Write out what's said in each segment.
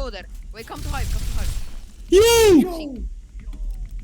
go there. Wait, come to hive. Come to hive. Yo!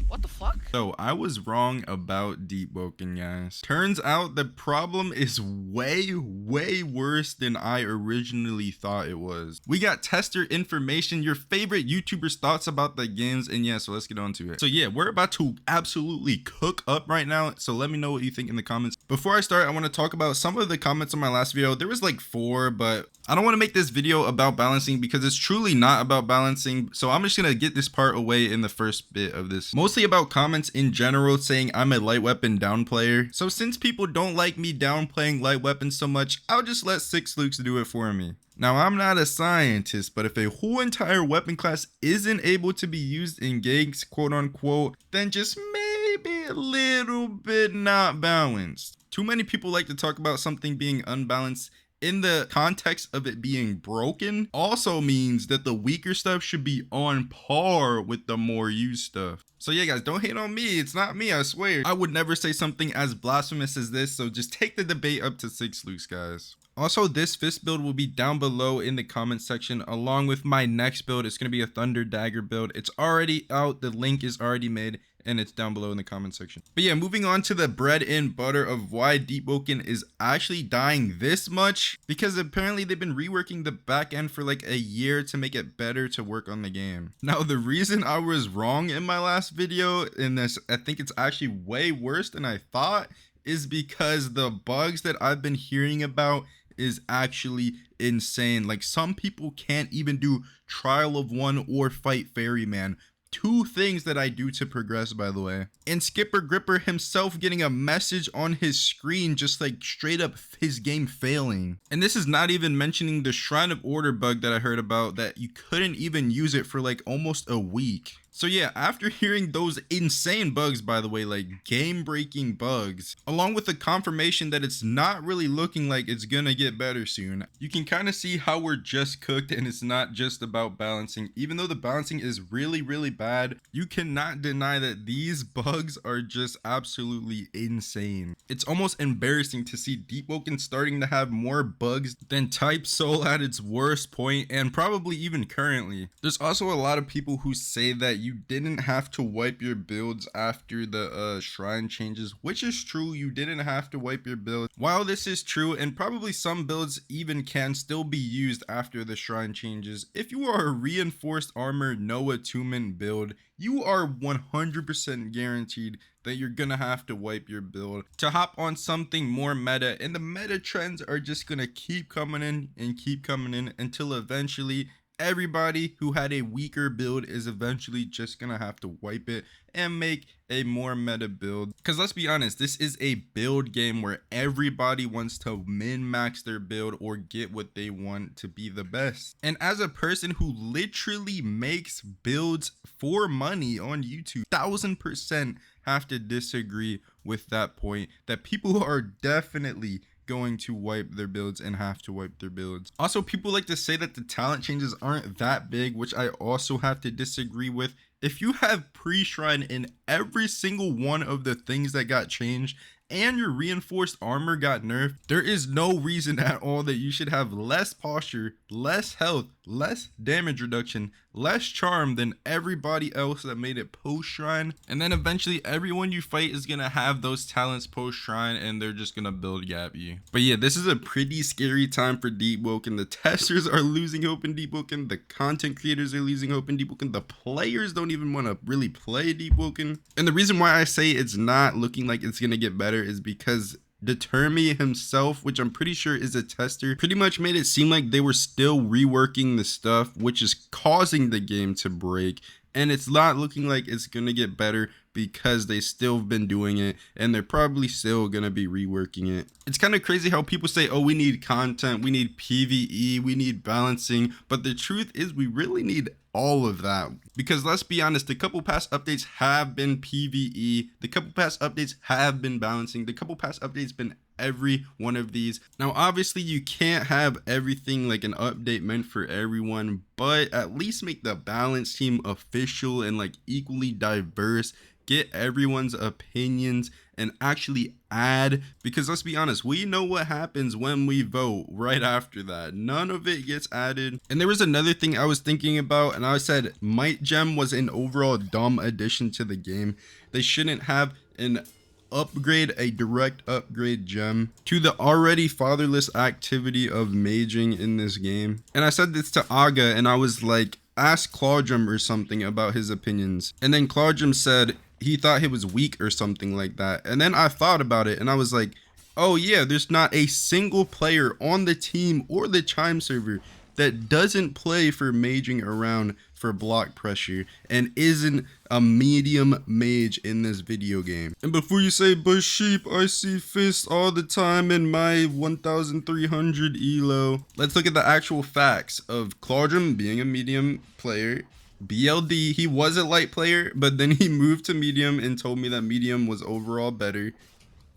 What the fuck? So I was wrong about Deepwoken, guys. Turns out the problem is way worse than I originally thought it was. We got tester information, your favorite YouTubers' thoughts about the games, and yeah, so let's get on to it. So yeah, we're about to absolutely cook up right now, so let me know what you think in the comments. Before I start, I want to talk about some of the comments on my last video. There was like 4, but I don't want to make this video about balancing because it's truly not about balancing, so I'm just gonna get this part away in the first bit of this. Mostly about comments in general saying I'm a light weapon down player. So since people don't like me downplaying light weapons so much, I'll just let 6 Lukes do it for me. Now, I'm not a scientist, but if a whole entire weapon class isn't able to be used in gigs, quote unquote, then just maybe a little bit not balanced. Too many people like to talk about something being unbalanced in the context of it being broken also means that the weaker stuff should be on par with the more used stuff. So yeah, guys, don't hate on me. It's not me, I swear. I would never say something as blasphemous as this, so just take the debate up to 6 Lukes, guys. Also, this fist build will be down below in the comment section along with my next build. It's going to be a Thunder Dagger build. It's already out. The link is already made and it's down below in the comment section. But yeah, moving on to the bread and butter of why Deepwoken is actually dying this much, because apparently they've been reworking the back end for like a year to make it better to work on the game. Now, the reason I was wrong in my last video, in this, I think it's actually way worse than I thought, is because the bugs that I've been hearing about is actually insane. Like, some people can't even do Trial of One or fight Ferryman. 2 things that I do to progress, by the way. And Skipper Gripper himself getting a message on his screen just like straight up his game failing. And this is not even mentioning the Shrine of Order bug that I heard about, that you couldn't even use it for like almost a week. So yeah, after hearing those insane bugs, by the way, like game-breaking bugs, along with the confirmation that it's not really looking like it's gonna get better soon, you can kind of see how we're just cooked and it's not just about balancing. Even though the balancing is really bad, you cannot deny that these bugs are just absolutely insane. It's almost embarrassing to see Deepwoken starting to have more bugs than Type Soul at its worst point, and probably even currently. There's also a lot of people who say that you didn't have to wipe your builds after the shrine changes, which is true. You didn't have to wipe your builds. While this is true, and probably some builds even can still be used after the shrine changes, if you are a reinforced armor no attunement build, you are 100% guaranteed that you're gonna have to wipe your build to hop on something more meta, and the meta trends are just gonna keep coming in and keep coming in until eventually everybody who had a weaker build is eventually just gonna have to wipe it and make a more meta build. Because let's be honest, this is a build game where everybody wants to min-max their build or get what they want to be the best. And as a person who literally makes builds for money on YouTube, 1000% have to disagree with that point, that people are definitely going to wipe their builds and have to wipe their builds. Also, people like to say that the talent changes aren't that big, which I also have to disagree with. If you have pre-shrine in every single one of the things that got changed and your reinforced armor got nerfed, there is no reason at all that you should have less posture, less health, less damage reduction, less charm than everybody else that made it post-shrine. And then eventually everyone you fight is gonna have those talents post-shrine and they're just gonna build gap you. But yeah, this is a pretty scary time for Deepwoken. The testers are losing hope in Deepwoken, the content creators are losing hope in Deepwoken, the players don't even want to really play Deepwoken. And the reason why I say it's not looking like it's gonna get better is because Determi himself, which I'm pretty sure is a tester, pretty much made it seem like they were still reworking the stuff, which is causing the game to break. And it's not looking like it's gonna get better because they still have been doing it and they're probably still gonna be reworking it. It's kind of crazy how people say, oh, we need content, we need PvE, we need balancing, but the truth is we really need all of that. Because let's be honest, the couple past updates have been PvE, the couple past updates have been balancing, the couple past updates been every one of these. Now obviously you can't have everything like an update meant for everyone, but at least make the balance team official and like equally diverse. Get everyone's opinions and actually add, because let's be honest, we know what happens when we vote right after that. None of it gets added. And there was another thing I was thinking about, and I said Might Gem was an overall dumb addition to the game. They shouldn't have a direct upgrade gem to the already fatherless activity of maging in this game. And I said this to Aga, and I was like, ask Claudrum or something about his opinions. And then Claudrum said he thought he was weak or something like that. And then I thought about it and I was like, oh yeah, there's not a single player on the team or the Chime server that doesn't play for maging around for block pressure and isn't a medium mage in this video game. And before you say, but sheep, I see fists all the time in my 1300 elo. Let's look at the actual facts of Claudrum being a medium player. BLD, he was a light player, but then he moved to medium and told me that medium was overall better.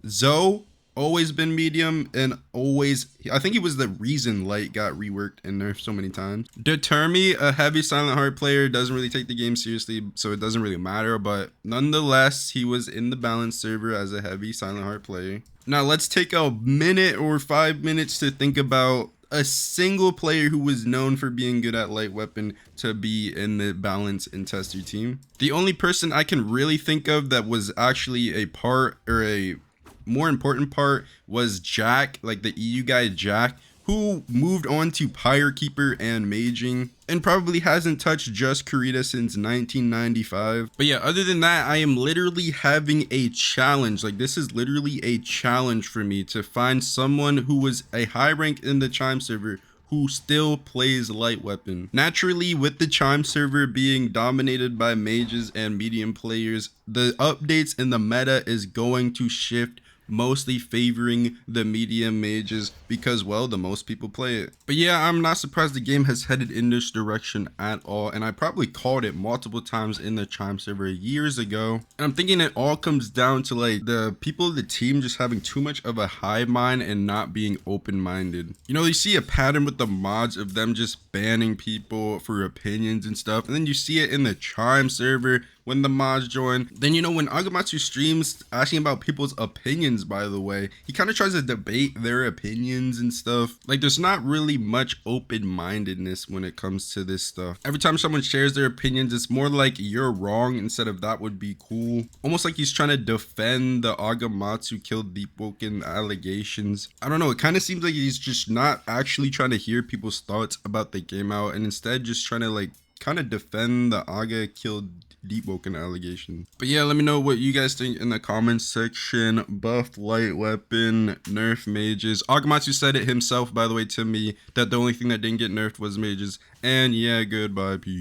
Zoe, always been medium, and always, I think he was the reason light got reworked and nerfed so many times. Determi, a heavy Silent Heart player, doesn't really take the game seriously, so it doesn't really matter, but nonetheless, he was in the balance server as a heavy Silent Heart player. Now let's take a minute or 5 minutes to think about a single player who was known for being good at light weapon to be in the balance and tester team. The only person I can really think of that was actually a part, or a more important part, was Jack, like the EU guy Jack, who moved on to Pyre Keeper and maging and probably hasn't touched just Kurita since 1995. But yeah, other than that, I am literally having a challenge. Like, this is literally a challenge for me to find someone who was a high rank in the Chime server who still plays light weapon. Naturally, with the Chime server being dominated by mages and medium players, the updates in the meta is going to shift, mostly favoring the medium mages because, well, the most people play it. But yeah, I'm not surprised the game has headed in this direction at all, and I probably called it multiple times in the Chime server years ago. And I'm thinking it all comes down to like the people of the team just having too much of a hive mind and not being open-minded. You know, you see a pattern with the mods of them just banning people for opinions and stuff, and then you see it in the Chime server when the mods join. Then, you know, when Agamatsu streams asking about people's opinions, by the way, he kind of tries to debate their opinions and stuff. Like, there's not really much open-mindedness when it comes to this stuff. Every time someone shares their opinions, it's more like you're wrong instead of that would be cool. Almost like he's trying to defend the Agamatsu killed Deepwoken allegations. I don't know, it kind of seems like he's just not actually trying to hear people's thoughts about the game out, and instead just trying to like kind of defend the Aga killed Deepwoken allegation. But yeah, let me know what you guys think in the comments section. Buff light weapon, nerf mages. Agamatsu said it himself, by the way, to me, that the only thing that didn't get nerfed was mages. And yeah, goodbye, peace.